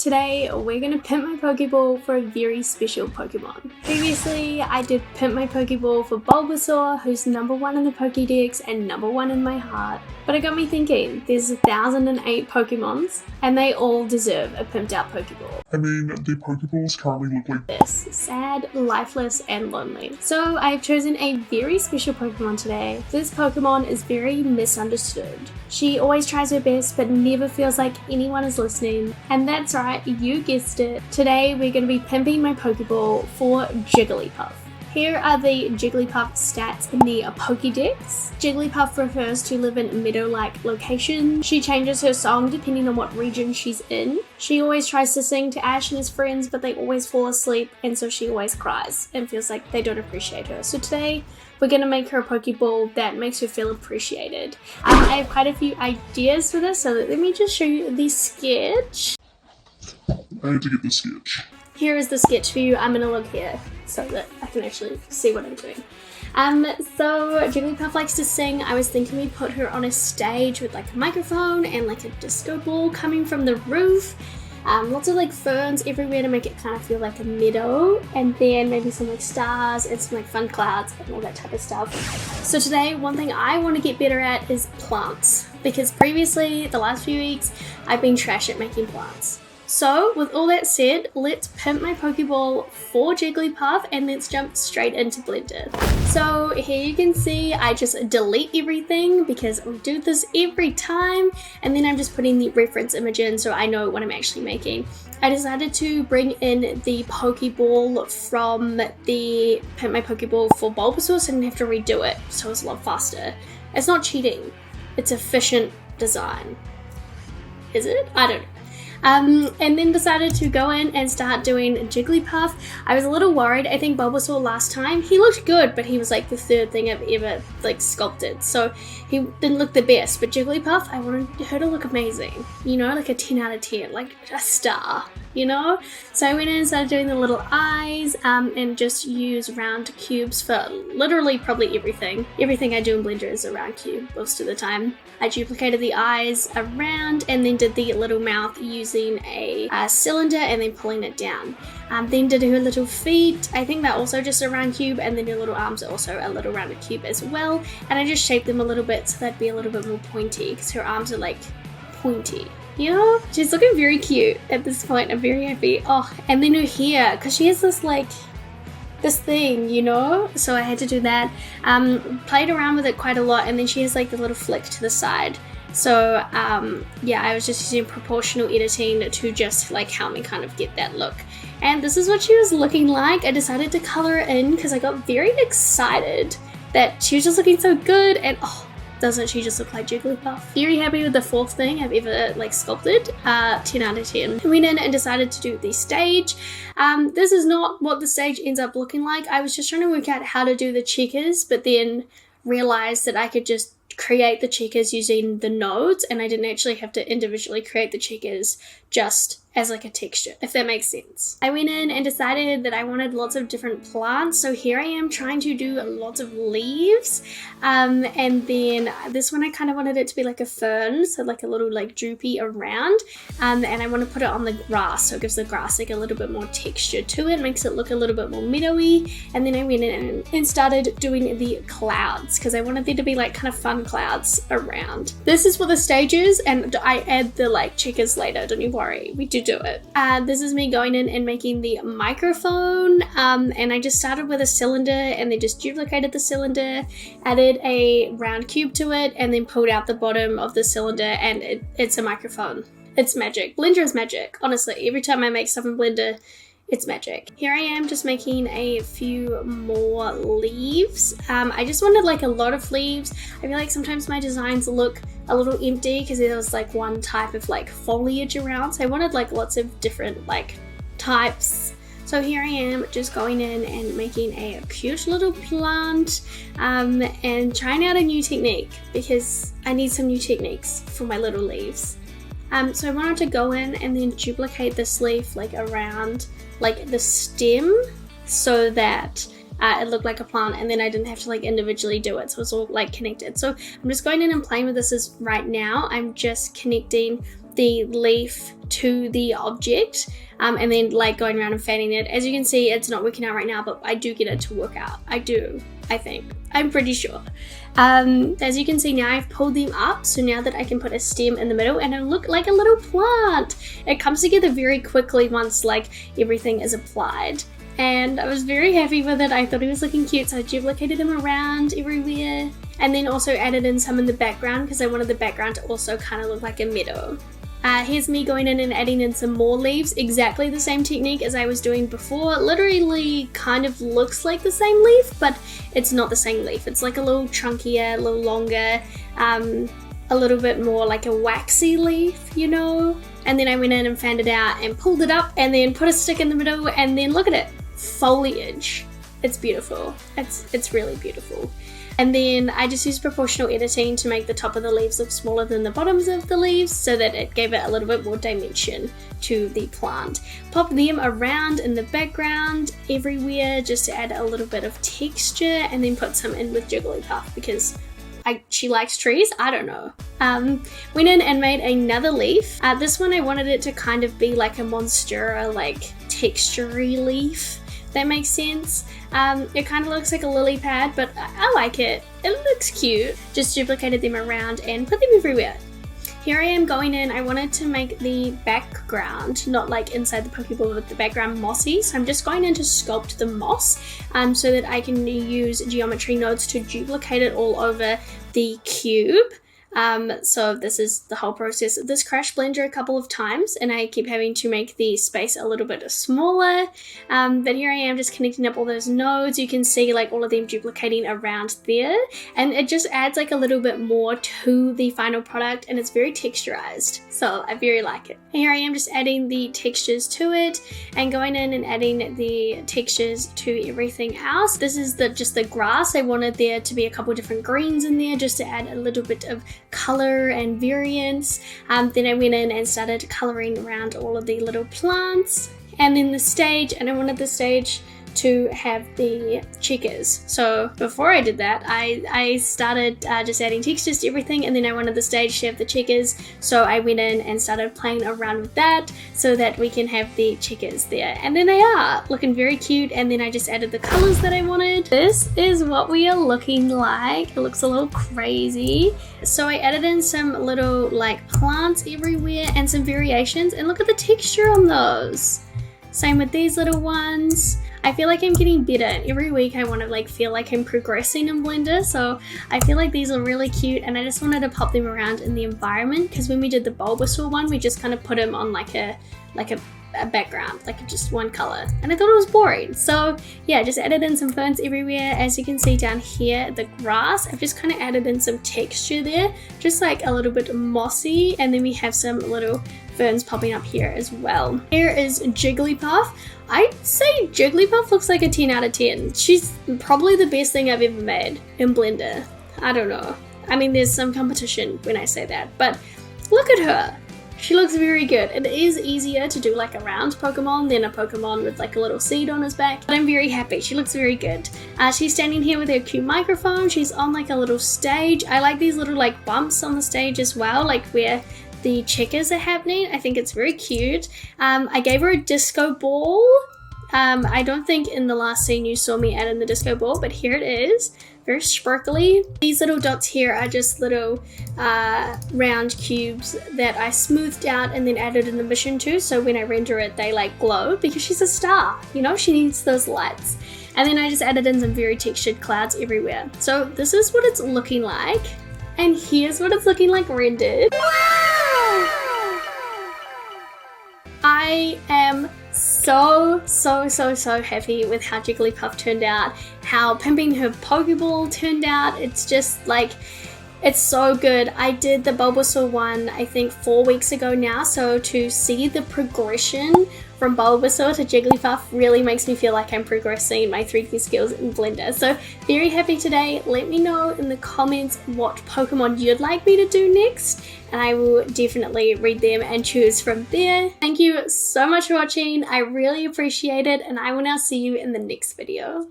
Today, we're going to pimp my Pokeball for a very special Pokemon. Previously, I did pimp my Pokeball for Bulbasaur, who's number 1 in the Pokédex and number 1 in my heart. But it got me thinking, there's 1,008 Pokemons, and they all deserve a pimped out Pokeball. I mean, the Pokeballs currently look like this. Sad, lifeless, and lonely. So I've chosen a very special Pokemon today. This Pokemon is very misunderstood. She always tries her best, but never feels like anyone is listening. And that's right, you guessed it. Today we're going to be pimping my Pokeball for Jigglypuff. Here are the Jigglypuff stats in the Pokédex. Jigglypuff prefers to live in meadow-like locations. She changes her song depending on what region she's in. She always tries to sing to Ash and his friends, but they always fall asleep, and so she always cries and feels like they don't appreciate her. So today, we're going to make her a Pokeball that makes her feel appreciated. I have quite a few ideas for this, so let me just show you the sketch. I had to get the sketch. Here is the sketch for you. I'm going to look here so that I can actually see what I'm doing. So Jigglypuff likes to sing. I was thinking we'd put her on a stage with like a microphone and like a disco ball coming from the roof. Lots of like ferns everywhere to make it kind of feel like a meadow, and then maybe some like stars and some like fun clouds and all that type of stuff. So today, one thing I want to get better at is plants, because previously, the last few weeks, I've been trash at making plants. So, with all that said, let's pimp my Pokeball for Jigglypuff and let's jump straight into Blender. So, here you can see I just delete everything because I do this every time, and then I'm just putting the reference image in so I know what I'm actually making. I decided to bring in the Pokeball from the Pimp My Pokeball for Bulbasaur so I didn't have to redo it, so it's a lot faster. It's not cheating, it's efficient design. Is it? I don't know. And then decided to go in and start doing Jigglypuff. I was a little worried. I think Bulbasaur last time, he looked good, but he was like the third thing I've ever like sculpted, so he didn't look the best. But Jigglypuff, I wanted her to look amazing, you know, like a 10 out of 10, like a star, you know? So I went in and started doing the little eyes and just use round cubes for literally probably everything. Everything I do in Blender is a round cube most of the time. I duplicated the eyes around and then did the little mouth using a cylinder and then pulling it down. Then did her little feet. I think they're also just a round cube, and then her little arms are also a little rounded cube as well. And I just shaped them a little bit so they'd be a little bit more pointy because her arms are like pointy. You know? She's looking very cute at this point. I'm very happy. Oh, and then her hair, because she has this like this thing, you know, so I had to do that. Played around with it quite a lot, and then she has like the little flick to the side. So yeah, I was just using proportional editing to just like help me kind of get that look. And this is what she was looking like. I decided to color her in because I got very excited that she was just looking so good, and oh, doesn't she just look like Jigglypuff? Very happy with the fourth thing I've ever like sculpted. 10 out of 10. I went in and decided to do the stage. This is not what the stage ends up looking like. I was just trying to work out how to do the checkers, but then realized that I could just create the checkers using the nodes, and I didn't actually have to individually create the checkers just as like a texture, if that makes sense. I went in and decided that I wanted lots of different plants, so here I am trying to do lots of leaves, and then this one I kind of wanted it to be like a fern, so like a little like droopy around, and I want to put it on the grass, so it gives the grass like a little bit more texture to it, makes it look a little bit more meadowy. And then I went in and started doing the clouds because I wanted there to be like kind of fun clouds around. This is what the stage is, and I add the like checkers later, don't you worry, we do it. This is me going in and making the microphone, and I just started with a cylinder and then just duplicated the cylinder, added a round cube to it, and then pulled out the bottom of the cylinder, and it's a microphone. It's magic. Blender is magic, honestly. Every time I make stuff in Blender, it's magic. Here I am just making a few more leaves. I just wanted like a lot of leaves. I feel like sometimes my designs look a little empty because there was like one type of like foliage around. So I wanted like lots of different like types. So here I am just going in and making a cute little plant and trying out a new technique because I need some new techniques for my little leaves. So I wanted to go in and then duplicate this leaf like around like the stem so that it looked like a plant, and then I didn't have to like individually do it, so it's all like connected. So I'm just going in and playing with this right now. I'm just connecting the leaf to the object, and then like going around and fanning it. As you can see, it's not working out right now, but I do get it to work out. I do, I think. I'm pretty sure. As you can see now, I've pulled them up, so now that I can put a stem in the middle and it look like a little plant. It comes together very quickly once like everything is applied. And I was very happy with it. I thought he was looking cute, so I duplicated him around everywhere. And then also added in some in the background because I wanted the background to also kind of look like a meadow. Here's me going in and adding in some more leaves. Exactly the same technique as I was doing before. It literally kind of looks like the same leaf, but it's not the same leaf. It's like a little chunkier, a little longer, a little bit more like a waxy leaf, you know? And then I went in and fanned it out and pulled it up and then put a stick in the middle and then look at it. Foliage. It's beautiful. It's really beautiful. And then I just used proportional editing to make the top of the leaves look smaller than the bottoms of the leaves so that it gave it a little bit more dimension to the plant. Pop them around in the background everywhere just to add a little bit of texture, and then put some in with Jigglypuff because she likes trees, I don't know. Went in and made another leaf. This one I wanted it to kind of be like a Monstera, like texture-y leaf. That makes sense. It kind of looks like a lily pad, but I like it. It looks cute. Just duplicated them around and put them everywhere. Here I am going in. I wanted to make the background, not like inside the Pokeball, but the background mossy. So I'm just going in to sculpt the moss so that I can use geometry nodes to duplicate it all over the cube. So this is the whole process. This crashed Blender a couple of times and I keep having to make the space a little bit smaller, but here I am just connecting up all those nodes. You can see like all of them duplicating around there, and it just adds like a little bit more to the final product, and it's very texturized, so I very like it. And here I am just adding the textures to it and going in and adding the textures to everything else. This is just the grass. I wanted there to be a couple different greens in there just to add a little bit of color and variance. Then I went in and started coloring around all of the little plants, and then the stage, and I wanted the stage to have the checkers. So before I did that, I started just adding textures to everything, and then I wanted the stage to have the checkers, so I went in and started playing around with that so that we can have the checkers there, and then they are looking very cute. And then I just added the colors that I wanted. This is what we are looking like. It looks a little crazy, so I added in some little like plants everywhere and some variations, and look at the texture on those. Same with these little ones. I feel like I'm getting better, and every week I want to like feel like I'm progressing in Blender, so I feel like these are really cute, and I just wanted to pop them around in the environment because when we did the Bulbasaur one, we just kind of put them on like a background, like just one color, and I thought it was boring. So yeah, just added in some ferns everywhere. As you can see down here, the grass, I've just kind of added in some texture there, just like a little bit mossy, and then we have some little ferns popping up here as well. Here is Jigglypuff. I'd say Jigglypuff looks like a 10 out of 10. She's probably the best thing I've ever made in Blender. I don't know. I mean, there's some competition when I say that, but look at her. She looks very good. It is easier to do like a round Pokemon than a Pokemon with like a little seed on his back, but I'm very happy. She looks very good. She's standing here with her cute microphone. She's on like a little stage. I like these little like bumps on the stage as well, like where the checkers are happening. I think it's very cute. I gave her a disco ball. I don't think in the last scene you saw me add in the disco ball, but here it is. Very sparkly. These little dots here are just little round cubes that I smoothed out and then added an emission to, so when I render it they like glow because she's a star, you know, she needs those lights. And then I just added in some very textured clouds everywhere. So this is what it's looking like, and here's what it's looking like rendered. I am so happy with how Jigglypuff turned out, how Pimping Her Pokeball turned out. It's just like, it's so good. I did the Bulbasaur one I think 4 weeks ago now, so to see the progression from Bulbasaur to Jigglypuff really makes me feel like I'm progressing my 3D skills in Blender. So very happy today. Let me know in the comments what Pokemon you'd like me to do next, and I will definitely read them and choose from there. Thank you so much for watching. I really appreciate it, and I will now see you in the next video.